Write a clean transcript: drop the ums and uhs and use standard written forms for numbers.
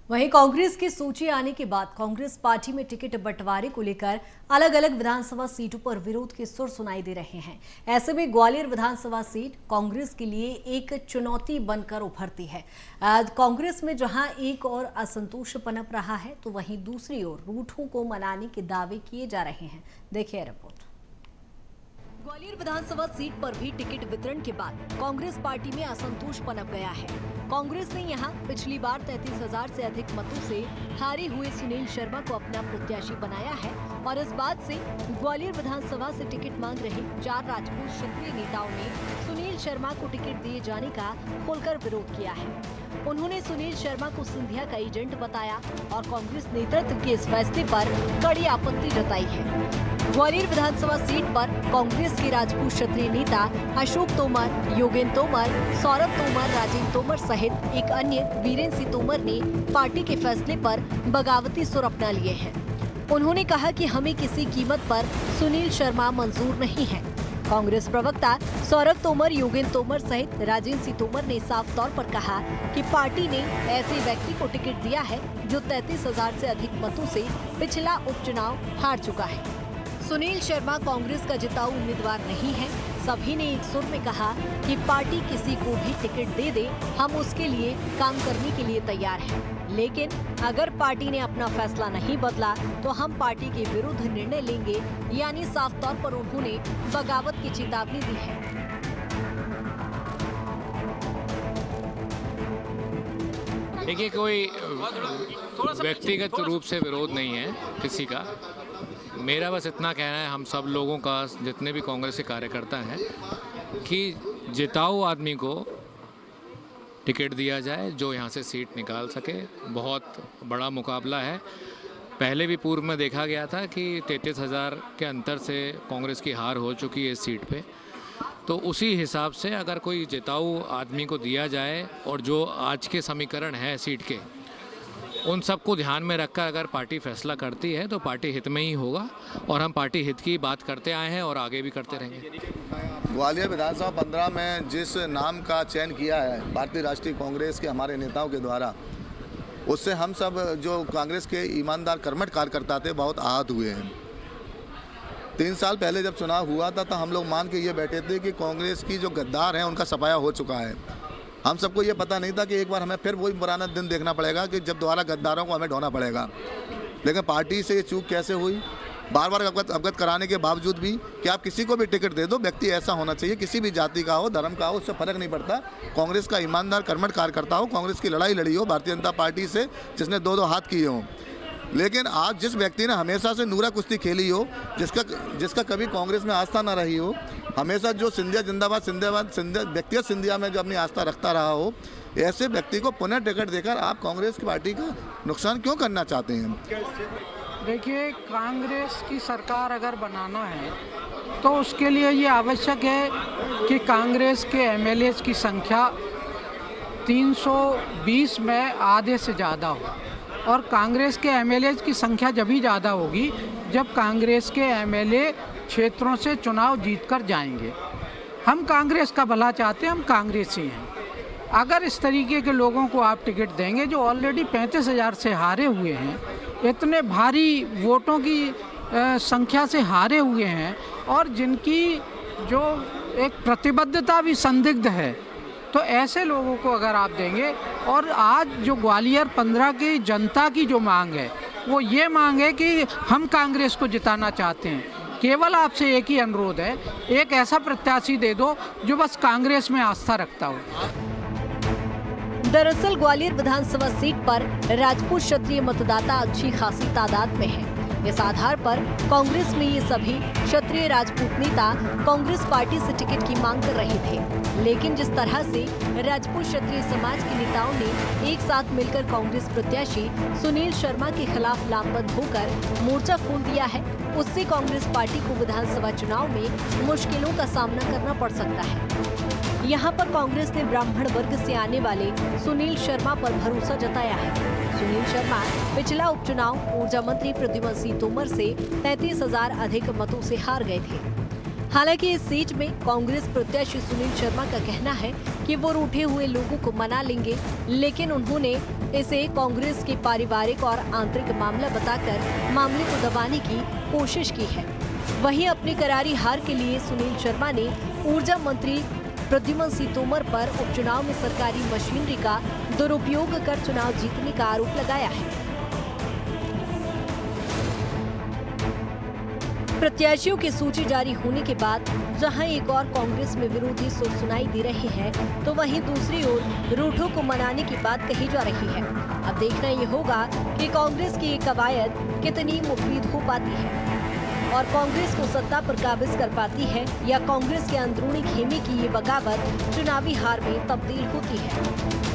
वहीं कांग्रेस की सूची आने के बाद कांग्रेस पार्टी में टिकट बंटवारे को लेकर अलग अलग विधानसभा सीटों पर विरोध के सुर सुनाई दे रहे हैं। ऐसे में ग्वालियर विधानसभा सीट कांग्रेस के लिए एक चुनौती बनकर उभरती है। कांग्रेस में जहां एक और असंतोष पनप रहा है, तो वहीं दूसरी ओर रूठों को मनाने के दावे किए जा रहे हैं। देखिए रिपोर्ट। ग्वालियर विधानसभा सीट पर भी टिकट वितरण के बाद कांग्रेस पार्टी में असंतोष पनप गया है। कांग्रेस ने यहां पिछली बार 33,000 से अधिक मतों से हारे हुए सुनील शर्मा को अपना प्रत्याशी बनाया है और इस बात से ग्वालियर विधानसभा से टिकट मांग रहे 4 राजपूत क्षत्रिय नेताओं ने सुनील शर्मा को टिकट दिए जाने का खुलकर विरोध किया है। उन्होंने सुनील शर्मा को सिंधिया का एजेंट बताया और कांग्रेस नेतृत्व के इस फैसले पर कड़ी आपत्ति जताई है। ग्वालियर विधानसभा सीट पर कांग्रेस के राजपूत क्षत्रिय नेता अशोक तोमर, योगेंद्र तोमर, सौरभ तोमर, राजेंद्र तोमर सहित एक अन्य वीरेंद्र सिंह तोमर ने पार्टी के फैसले पर बगावती सुर अपना लिए हैं। उन्होंने कहा कि हमें किसी कीमत पर सुनील शर्मा मंजूर नहीं है। कांग्रेस प्रवक्ता सौरभ तोमर, योगेंद्र तोमर सहित राजेंद्र सिंह तोमर ने साफ तौर पर कहा कि पार्टी ने ऐसे व्यक्ति को टिकट दिया है जो 33,000 से अधिक मतों से पिछला उपचुनाव हार चुका है। सुनील शर्मा कांग्रेस का जिताऊ उम्मीदवार नहीं है। सभी ने एक सुर में कहा कि पार्टी किसी को भी टिकट दे दे, हम उसके लिए काम करने के लिए तैयार हैं। लेकिन अगर पार्टी ने अपना फैसला नहीं बदला तो हम पार्टी के विरुद्ध निर्णय लेंगे, यानी साफ तौर पर उन्होंने बगावत की चेतावनी दी है। देखिए, कोई व्यक्तिगत रूप से विरोध नहीं है किसी का। मेरा बस इतना कहना है हम सब लोगों का, जितने भी कांग्रेस के कार्यकर्ता हैं, कि जिताऊ आदमी को टिकट दिया जाए जो यहाँ से सीट निकाल सके। बहुत बड़ा मुकाबला है। पहले भी पूर्व में देखा गया था कि 33,000 के अंतर से कांग्रेस की हार हो चुकी है इस सीट पे। तो उसी हिसाब से अगर कोई जिताऊ आदमी को दिया जाए और जो आज के समीकरण है सीट के, उन सबको ध्यान में रखकर अगर पार्टी फैसला करती है तो पार्टी हित में ही होगा और हम पार्टी हित की बात करते आए हैं और आगे भी करते रहेंगे। ग्वालियर विधानसभा 15 में जिस नाम का चयन किया है भारतीय राष्ट्रीय कांग्रेस के हमारे नेताओं के द्वारा, उससे हम सब जो कांग्रेस के ईमानदार कर्मठ कार्यकर्ता थे बहुत आहत हुए हैं। 3 साल पहले जब चुनाव हुआ था तो हम लोग मान के ये बैठे थे कि कांग्रेस की जो गद्दार हैं उनका सफाया हो चुका है। हम सबको ये पता नहीं था कि एक बार हमें फिर वही पुराना दिन देखना पड़ेगा कि जब दोबारा गद्दारों को हमें ढोना पड़ेगा। लेकिन पार्टी से ये चूक कैसे हुई, बार बार अवगत कराने के बावजूद भी कि आप किसी को भी टिकट दे दो, व्यक्ति ऐसा होना चाहिए, किसी भी जाति का हो, धर्म का हो, उससे फर्क नहीं पड़ता। कांग्रेस का ईमानदार कर्मठ कार्यकर्ता हो, कांग्रेस की लड़ाई लड़ी हो भारतीय जनता पार्टी से, जिसने 2-2 हाथ किए हों। लेकिन आज जिस व्यक्ति ने हमेशा से नूरा कुश्ती खेली हो, जिसका कभी कांग्रेस में आस्था ना रही हो, हमेशा जो सिंधिया जिंदाबाद व्यक्तिगत सिंधिया में जो अपनी आस्था रखता रहा हो, ऐसे व्यक्ति को पुनः टिकट देकर आप कांग्रेस की पार्टी का नुकसान क्यों करना चाहते हैं? देखिए, कांग्रेस की सरकार अगर बनाना है तो उसके लिए ये आवश्यक है कि कांग्रेस के एमएलए की संख्या 320 में आधे से ज़्यादा हो। और कांग्रेस के एमएलए की संख्या जब ही ज़्यादा होगी जब कांग्रेस के एमएलए क्षेत्रों से चुनाव जीतकर जाएंगे। हम कांग्रेस का भला चाहते हैं, हम कांग्रेसी हैं। अगर इस तरीके के लोगों को आप टिकट देंगे जो ऑलरेडी 35,000 से हारे हुए हैं, इतने भारी वोटों की संख्या से हारे हुए हैं और जिनकी जो एक प्रतिबद्धता भी संदिग्ध है, तो ऐसे लोगों को अगर आप देंगे, और आज जो ग्वालियर 15 की जनता की जो मांग है वो ये मांग है कि हम कांग्रेस को जिताना चाहते हैं। केवल आपसे एक ही अनुरोध है, एक ऐसा प्रत्याशी दे दो जो बस कांग्रेस में आस्था रखता हो। दरअसल ग्वालियर विधानसभा सीट पर राजपूत क्षत्रिय मतदाता अच्छी खासी तादाद में है। इस आधार पर कांग्रेस में ये सभी क्षत्रिय राजपूत नेता कांग्रेस पार्टी से टिकट की मांग कर रहे थे। लेकिन जिस तरह से राजपूत क्षत्रिय समाज के नेताओं ने एक साथ मिलकर कांग्रेस प्रत्याशी सुनील शर्मा के खिलाफ लामबंद होकर मोर्चा खोल दिया है, उससे कांग्रेस पार्टी को विधानसभा चुनाव में मुश्किलों का सामना करना पड़ सकता है। यहाँ पर कांग्रेस ने ब्राह्मण वर्ग से आने वाले सुनील शर्मा पर भरोसा जताया है। सुनील शर्मा पिछला उपचुनाव ऊर्जा मंत्री प्रद्युम्न सिंह तोमर से 33,000 अधिक मतों से हार गए थे। हालांकि इस सीट में कांग्रेस प्रत्याशी सुनील शर्मा का कहना है कि वो रूठे हुए लोगों को मना लेंगे, लेकिन उन्होंने इसे कांग्रेस के पारिवारिक और आंतरिक मामला बताकर मामले को दबाने की कोशिश की है। वहीं अपनी करारी हार के लिए सुनील शर्मा ने ऊर्जा मंत्री प्रद्युम्न सिंह तोमर पर उपचुनाव में सरकारी मशीनरी का दुरुपयोग कर चुनाव जीतने का आरोप लगाया है। प्रत्याशियों की सूची जारी होने के बाद जहां एक और कांग्रेस में विरोधी सुर सुनाई दे रहे हैं, तो वहीं दूसरी ओर रूठों को मनाने की बात कही जा रही है। अब देखना ये होगा कि कांग्रेस की ये कवायद कितनी मुफीद हो पाती है और कांग्रेस को सत्ता पर काबिज कर पाती है या कांग्रेस के अंदरूनी खेमे की ये बगावत चुनावी हार में तब्दील होती है।